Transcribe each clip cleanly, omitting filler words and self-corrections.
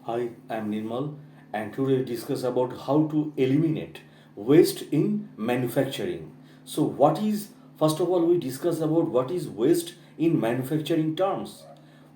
Hi, I'm Nirmal, and today we discuss about how to eliminate waste in manufacturing. So, first of all, we discuss about what is waste in manufacturing terms.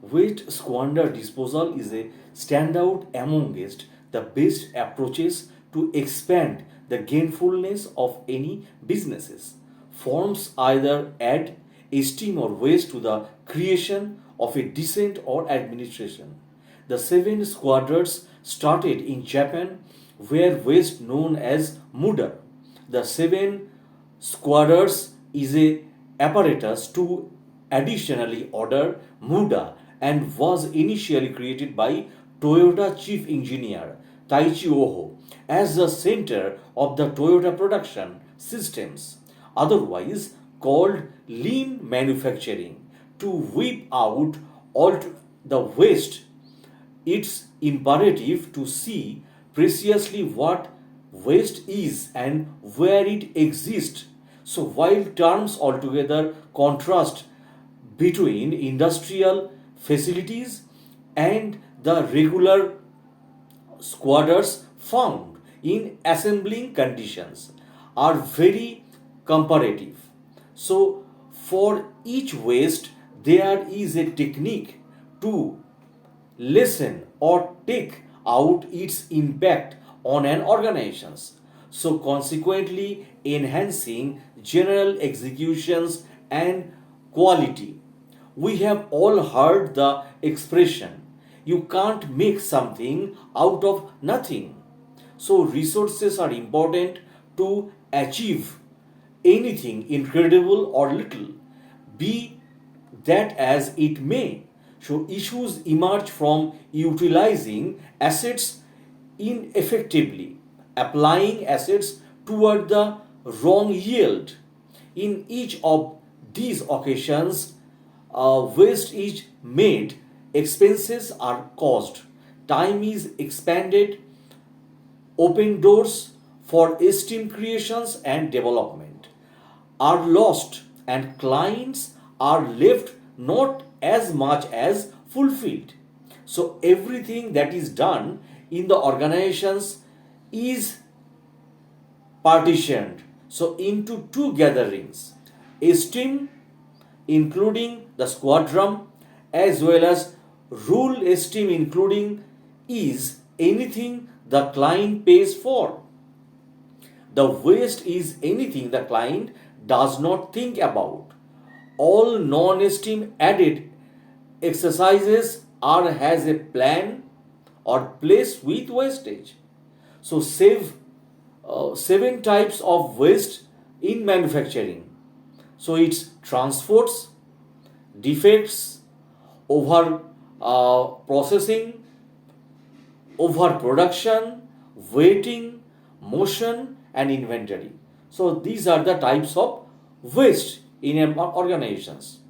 Waste squander disposal is a standout amongst the best approaches to expand the gainfulness of any businesses. Forms either add esteem or waste to the creation of a decent or administration. The seven squadrons started in Japan, where waste known as MUDA. The seven squadrons is a apparatus to additionally order MUDA and was initially created by Toyota chief engineer Taichi Oho as the center of the Toyota production systems, otherwise called lean manufacturing, to whip out all the waste. It's imperative to see preciously what waste is and where it exists. So, while terms altogether contrast between industrial facilities and the regular squatters found in assembling conditions are very comparative. So, for each waste, there is a technique to lessen or take out its impact on an organizations, so consequently enhancing general executions and quality. We have all heard the expression, you can't make something out of nothing. So resources are important to achieve anything incredible or little, be that as it may. So issues emerge from utilizing assets ineffectively, applying assets toward the wrong yield. In each of these occasions, waste is made, expenses are caused, time is expended, open doors for esteem creations and development are lost, and clients are left not as much as fulfilled. So everything that is done in the organizations is partitioned so into two gatherings, esteem including the squadron as well as rule esteem including is anything the client pays for. The waste is anything the client does not think about. All non-esteem added exercises are has a plan or place with wastage. So save seven types of waste in manufacturing. So it's transports, defects, over processing, overproduction, waiting, motion, and inventory. So these are the types of waste in organizations.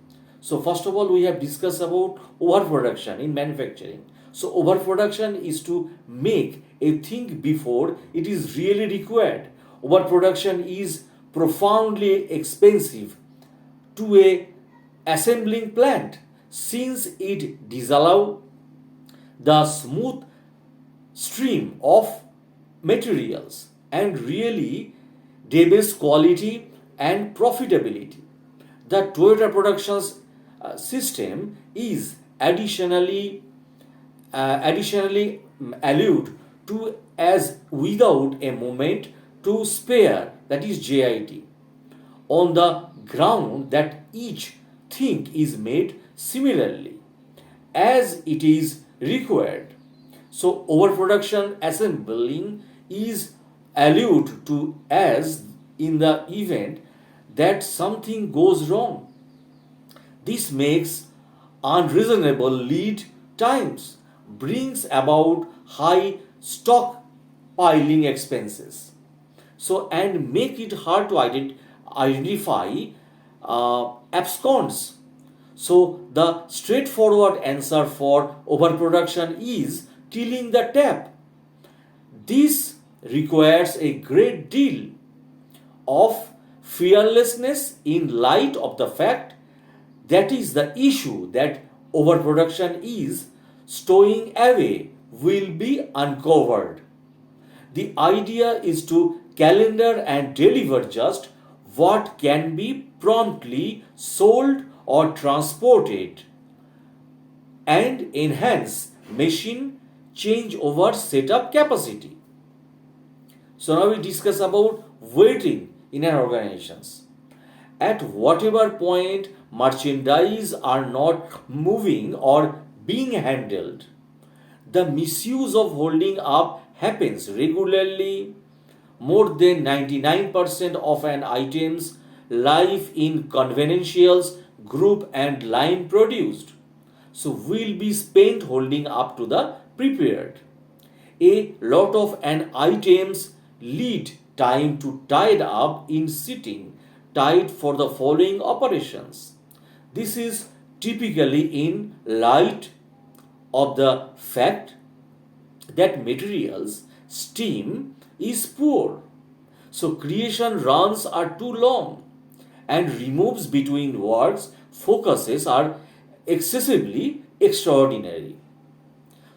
So first of all, we have discussed about overproduction in manufacturing. So overproduction is to make a thing before it is really required. Overproduction is profoundly expensive to a assembling plant since it disallow the smooth stream of materials and really debase quality and profitability. The Toyota productions system is additionally allude to as without a moment to spare, that is JIT, on the ground that each thing is made similarly as it is required. So overproduction assembling is allude to as in the event that something goes wrong. This makes unreasonable lead times, brings about high stockpiling expenses. So and make it hard to identify absconds. So the straightforward answer for overproduction is tilling the tap. This requires a great deal of fearlessness in light of the fact that is the issue that overproduction is stowing away will be uncovered. The idea is to calendar and deliver just what can be promptly sold or transported and enhance machine changeover setup capacity. So now we discuss about waiting in an organizations. At whatever point merchandise are not moving or being handled, the misuse of holding up happens regularly. More than 99% of an item's life in convenientials, group and line produced. So will be spent holding up to the prepared. A lot of an items lead time to tied up in sitting tied for the following operations. This is typically in light of the fact that materials steam is poor. So creation runs are too long and removes between works focuses are excessively extraordinary.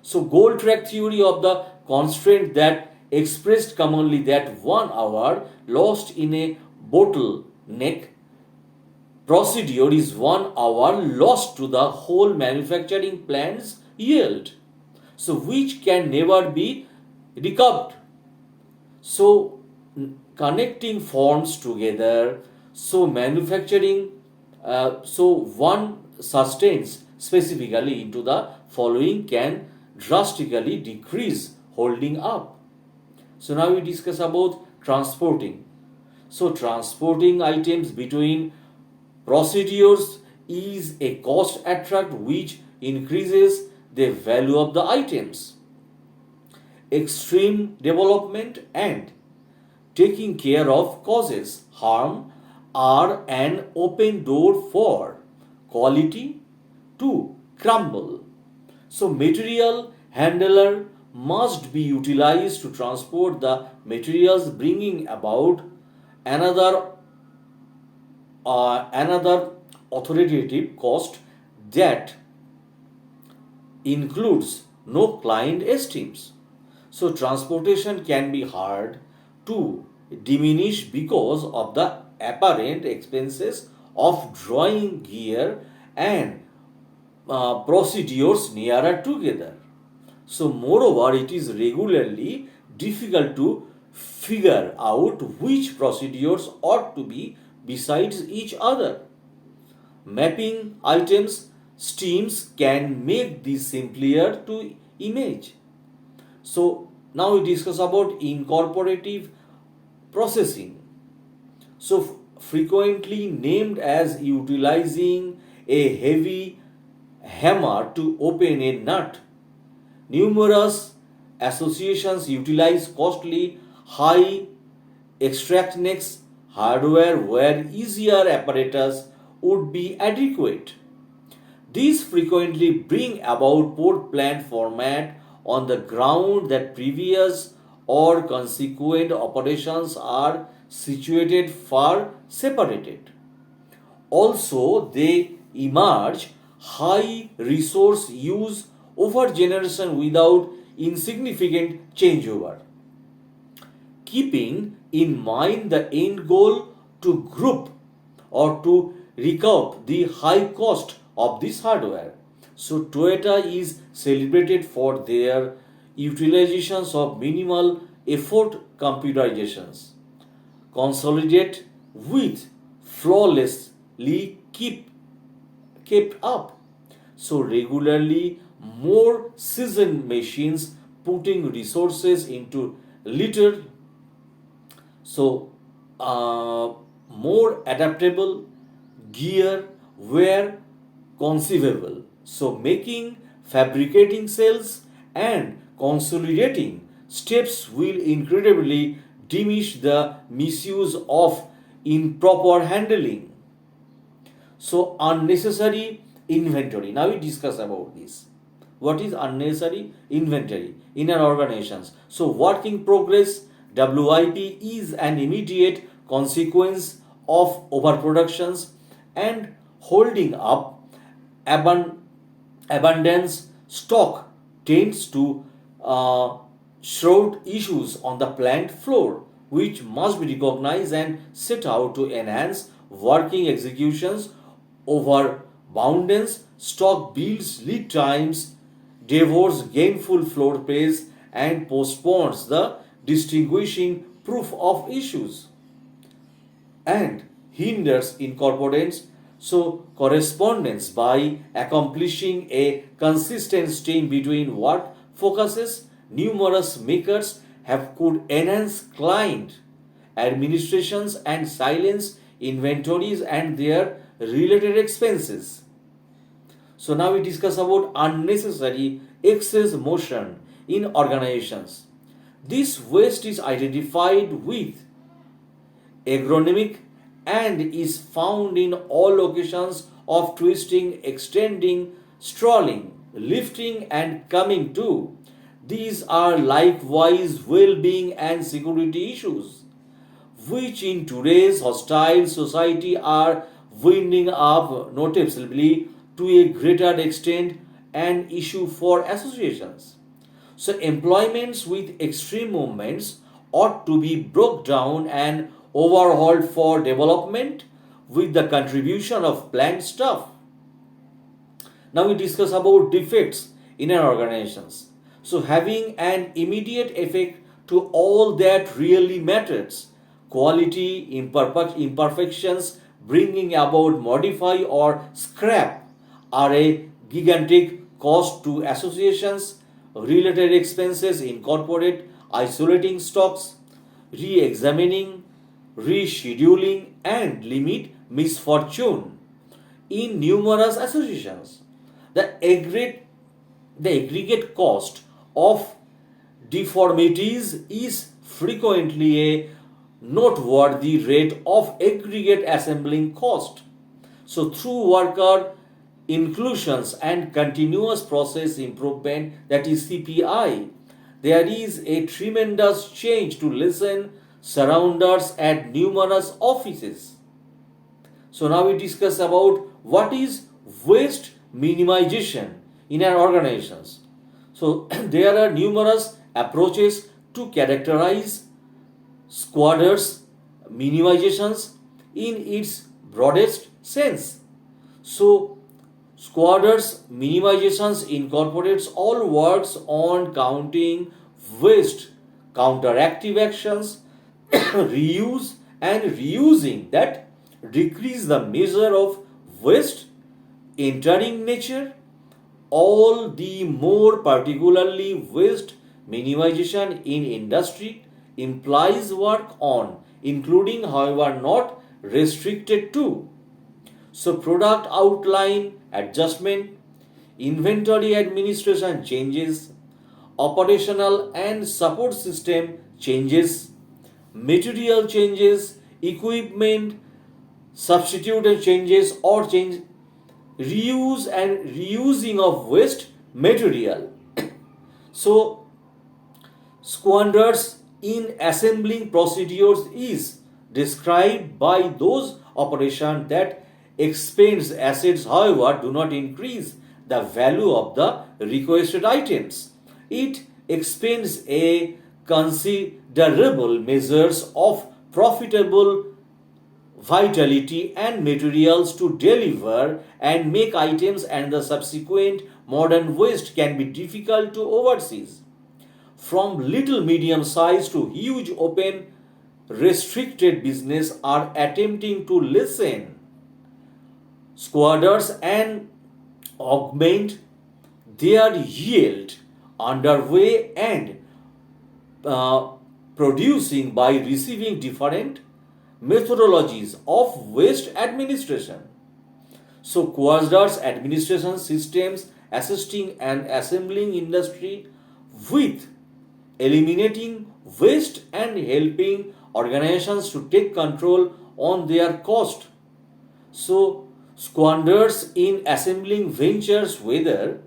So gold track theory of the constraint that expressed commonly that 1 hour lost in a bottleneck procedure is 1 hour lost to the whole manufacturing plant's yield. So which can never be recovered. So connecting forms together. So manufacturing. So one sustains specifically into the following can drastically decrease holding up. So now we discuss about transporting. So transporting items between procedures is a cost attract which increases the value of the items. Extreme development and taking care of causes harm are an open door for quality to crumble. So material handler must be utilized to transport the materials bringing about another another authoritative cost that includes no client esteems. So transportation can be hard to diminish because of the apparent expenses of drawing gear and procedures nearer together. So moreover, it is regularly difficult to figure out which procedures ought to be besides each other. Mapping items streams can make this simpler to image. So now we discuss about incorporative processing. So frequently named as utilizing a heavy hammer to open a nut. Numerous associations utilize costly high extractness hardware where easier apparatus would be adequate. These frequently bring about poor plant format on the ground that previous or consequent operations are situated far separated. Also, they emerge high resource use over generation without insignificant changeover. Keeping in mind the end goal to group or to recoup the high cost of this hardware. So Toyota is celebrated for their utilizations of minimal effort computerizations. Consolidate with flawlessly kept up. So regularly more seasoned machines putting resources into little so more adaptable gear were conceivable. So making fabricating cells and consolidating steps will incredibly diminish the misuse of improper handling. So unnecessary inventory. Now we discuss about this. What is unnecessary inventory in an organizations? So work in progress WIP is an immediate consequence of overproductions and holding up abundance stock tends to uh, shroud issues on the plant floor, which must be recognized and set out to enhance working executions over boundance, stock builds lead times, devours gainful floor space, and postpones the distinguishing proof of issues and hinders incorporates so correspondence by accomplishing a consistent stream between what focuses numerous makers have could enhance client administrations and silence inventories and their related expenses. So now we discuss about unnecessary excess motion in organizations. This waste is identified with agronomic and is found in all locations of twisting, extending, strolling, lifting, and coming to. These are likewise well being and security issues, which in today's hostile society are winding up noticeably to a greater extent an issue for associations. So employments with extreme movements ought to be broke down and overhauled for development with the contribution of plant staff. Now we discuss about defects in our organizations. So having an immediate effect to all that really matters, quality, imperfections, bringing about modify or scrap are a gigantic cost to associations, related expenses incorporate isolating stocks, re-examining, rescheduling and limit misfortune in numerous associations. The aggregate, the aggregate cost of deformities is frequently a noteworthy rate of aggregate assembling cost. So, through worker inclusions and continuous process improvement, that is CPI, there is a tremendous change to listen surrounders at numerous offices. So now we discuss about what is waste minimization in our organizations. So there are numerous approaches to characterize squatters minimizations in its broadest sense. So squatters minimizations incorporates all works on counting waste, counteractive actions, reuse and reusing that decrease the measure of waste entering nature. All the more particularly waste minimization in industry implies work on, including however not restricted to. So product outline adjustment, inventory administration changes, operational and support system changes, material changes, equipment substituted changes or change, reuse and reusing of waste material. So squanders in assembling procedures is described by those operations that expends assets however do not increase the value of the requested items. It expends a considerable measures of profitable vitality and materials to deliver and make items, and the subsequent modern waste can be difficult to oversee. From little medium size to huge open restricted business are attempting to lessen squanders and augment their yield underway and uh, producing by receiving different methodologies of waste administration. So, Quasdar's administration systems assisting and assembling industry with eliminating waste and helping organizations to take control on their cost. So, squanders in assembling ventures, whether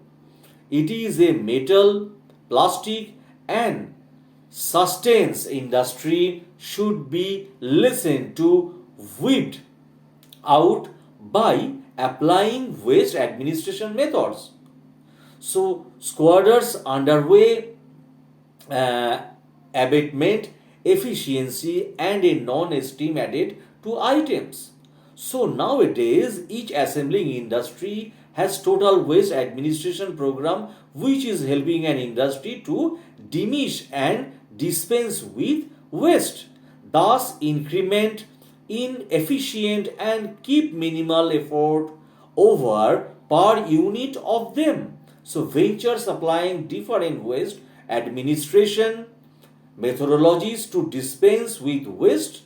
it is a metal, plastic, and sustains industry, should be listened to, whipped out by applying waste administration methods. So, squatters underway uh, abatement, efficiency, and a non-esteem added to items. So nowadays, each assembling industry has total waste administration program which is helping an industry to diminish and dispense with waste, thus increment inefficient and keep minimal effort over per unit of them. So ventures applying different waste administration methodologies to dispense with waste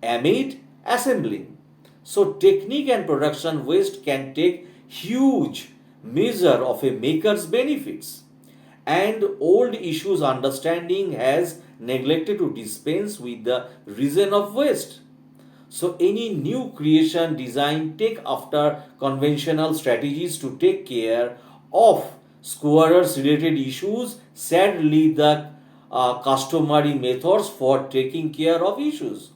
amid assembling. So technique and production waste can take huge measure of a maker's benefits, and old issues understanding has neglected to dispense with the reason of waste. So any new creation design take after conventional strategies to take care of squatters related issues. Sadly, the customary methods for taking care of issues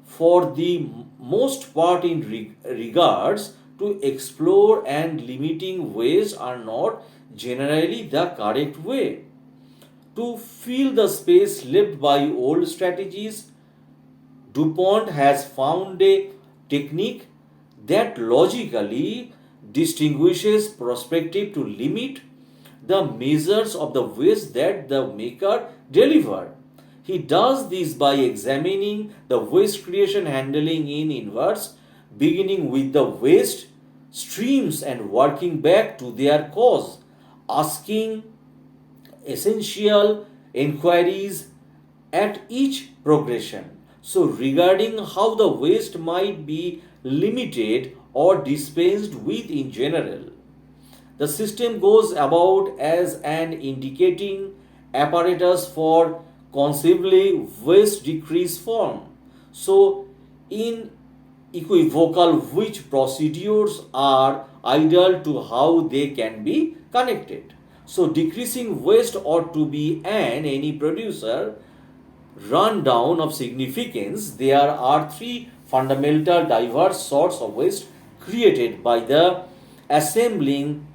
for the most part in regards to explore and limiting waste are not generally the correct way to fill the space left by old strategies. DuPont has found a technique that logically distinguishes perspective to limit the measures of the waste that the maker delivered. He does this by examining the waste creation handling in inverse, beginning with the waste streams and working back to their cause, asking essential inquiries at each progression. So, regarding how the waste might be limited or dispensed with in general, the system goes about as an indicating apparatus for conceivably waste decrease form. So, in equivocal which procedures are ideal to how they can be connected. So decreasing waste ought to be an any producer rundown of significance. There are three fundamental diverse sorts of waste created by the assembling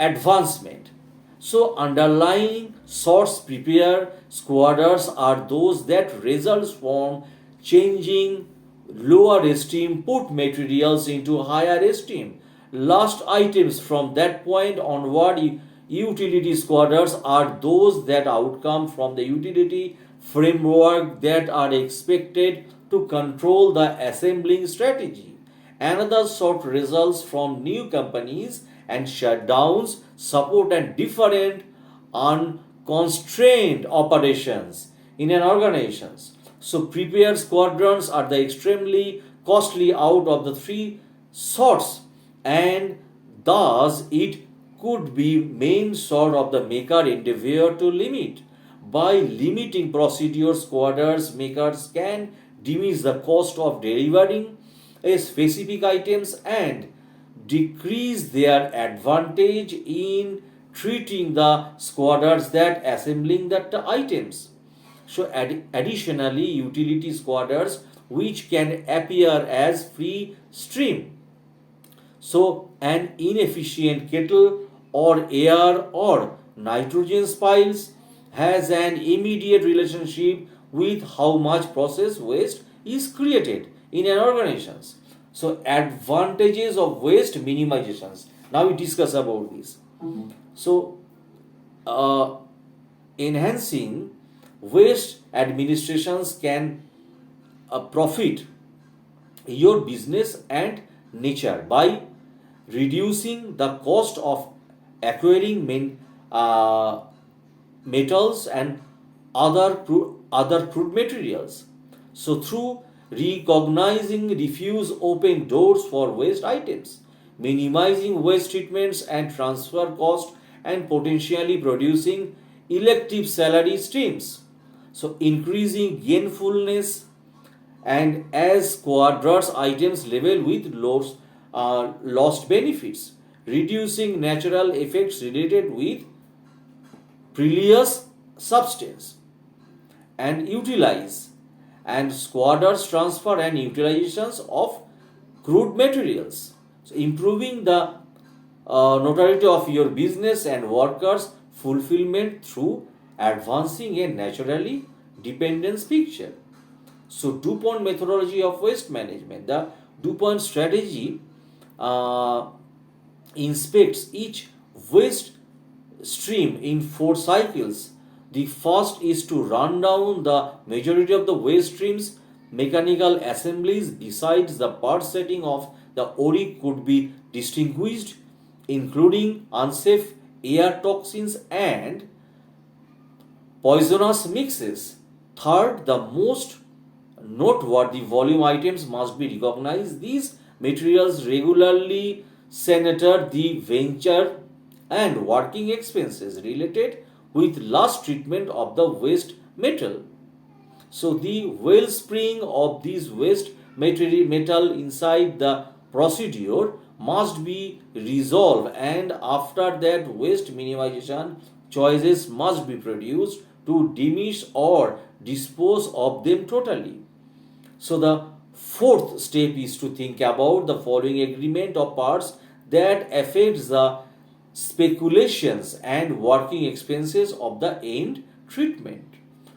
advancement. So underlying sorts prepare squatters are those that results from changing lower esteem put materials into higher esteem. Last items from that point onward, utility squatters are those that outcome from the utility framework that are expected to control the assembling strategy. Another sort results from new companies and shutdowns, support and different unconstrained operations in an organization. So prepared squadrons are the extremely costly out of the three sorts, and thus it could be main sort of the maker endeavor to limit. By limiting procedure squatters, makers can diminish the cost of delivering a specific items and decrease their advantage in treating the squatters that assembling the items. So additionally, utility squatters which can appear as free stream. So an inefficient kettle or air or nitrogen spiles has an immediate relationship with how much process waste is created in an organization. So advantages of waste minimizations. Now we discuss about this. So uh, enhancing waste administrations can profit your business and nature by reducing the cost of acquiring uh, metals and other crude materials. So through recognizing refuse open doors for waste items, minimizing waste treatments and transfer cost, and potentially producing elective salary streams. So increasing gainfulness and as quadrants items level with lost benefits, reducing natural effects related with previous substance, and utilize and squatters transfer and utilizations of crude materials. So improving the notoriety of your business and workers fulfillment through advancing a naturally dependence picture. So, DuPont methodology of waste management. The DuPont strategy uh, inspects each waste stream in 4 cycles. The first is to run down the majority of the waste streams. Mechanical assemblies besides the part setting of the ore could be distinguished, including unsafe air toxins and poisonous mixes. Third, the most noteworthy volume items must be recognized. These materials regularly senator the venture and working expenses related with last treatment of the waste metal. So the wellspring of this waste metal inside the procedure must be resolved, and after that waste minimization choices must be produced to diminish or dispose of them totally. So the fourth step is to think about the following agreement of parts that affects the speculations and working expenses of the end treatment.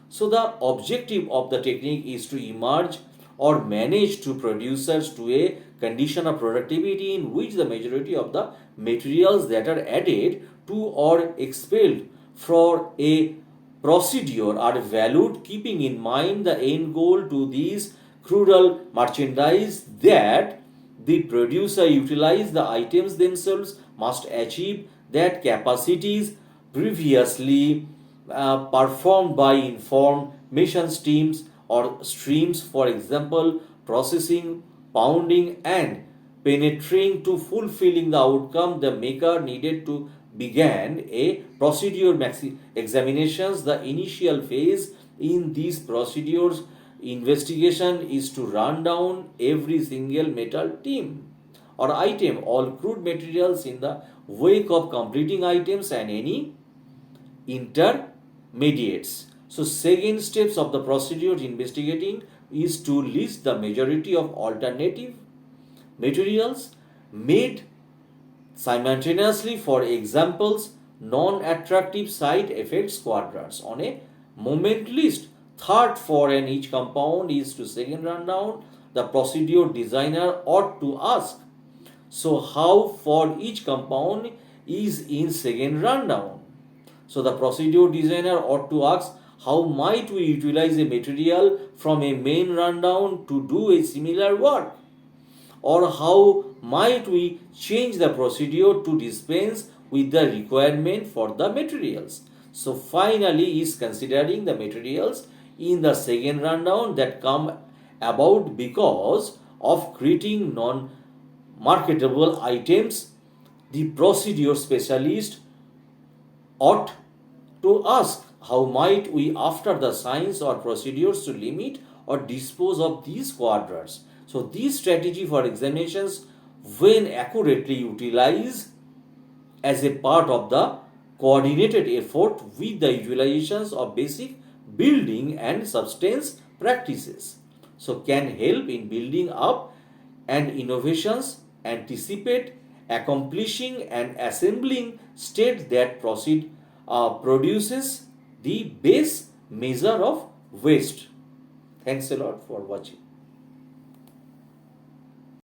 So the objective of the technique is to emerge or manage to producers to a condition of productivity in which the majority of the materials that are added to or expelled for a procedure are valued, keeping in mind the end goal to these crucial merchandise that the producer utilize the items themselves must achieve that capacities previously performed by information streams or streams, for example, processing, pounding, and penetrating to fulfilling the outcome the maker needed to begin a procedure examinations. The initial phase in these procedures investigation is to run down every single metal team or item, all crude materials in the wake of completing items and any intermediates. So second steps of the procedure investigating is to list the majority of alternative materials made simultaneously, for examples, non-attractive side effects quadrants on a moment list. Third, for an each compound is to second rundown, the procedure designer ought to ask, so how for each compound is in second rundown. So the procedure designer ought to ask, how might we utilize a material from a main rundown to do a similar work? Or how might we change the procedure to dispense with the requirement for the materials? So finally is considering the materials in the second rundown that come about because of creating non-marketable items. The procedure specialist ought to ask, how might we after the science or procedures to limit or dispose of these quadrants. So this strategy for examinations, when accurately utilized as a part of the coordinated effort with the utilizations of basic building and substance practices, so can help in building up and innovations, anticipate, accomplishing and assembling state that produces the base measure of waste. Thanks a lot for watching.